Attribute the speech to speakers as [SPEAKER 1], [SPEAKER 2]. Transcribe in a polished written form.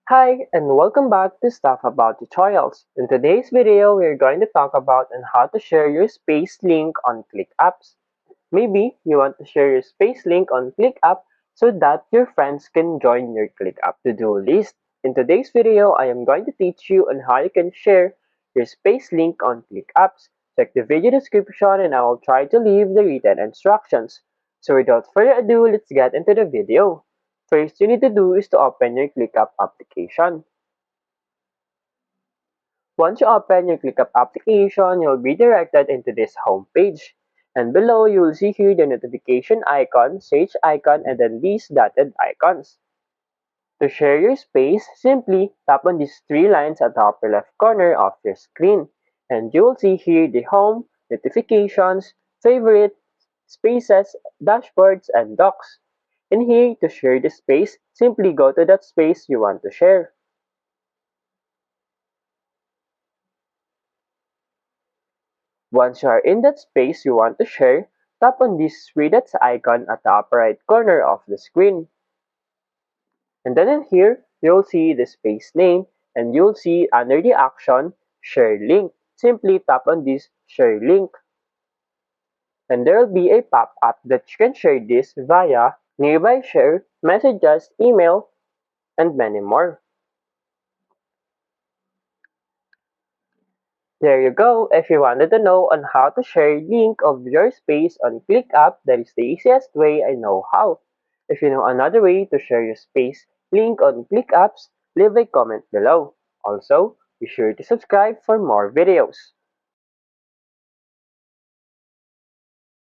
[SPEAKER 1] Hi, and welcome back to Stuff About Tutorials. In today's video, we're going to talk about on how to share your space link on ClickUps. Maybe you want to share your space link on ClickUp so that your friends can join your ClickUp to-do list. In today's video, I am going to teach you on how you can share your space link on ClickUps. Check the video description and I will try to leave the written instructions. So without further ado, let's get into the video. First you need to do is to open your ClickUp application. Once you open your ClickUp application, you'll be directed into this home page. And below, you'll see here the notification icon, search icon, and then these dotted icons. To share your space, simply tap on these three lines at the upper left corner of your screen. And you'll see here the home, notifications, favorite, spaces, dashboards, and docs. And here, to share the space, simply go to that space you want to share. Once you are in that space you want to share, tap on this three dots icon at the upper right corner of the screen. And then in here, you'll see the space name and you'll see under the action, Share Link. Simply tap on this Share Link. And there will be a pop-up that you can share this via Nearby Share, Messages, Email, and many more. There you go. If you wanted to know on how to share link of your space on ClickUp, that is the easiest way I know how. If you know another way to share your space link on ClickUps, leave a comment below. Also, be sure to subscribe for more videos.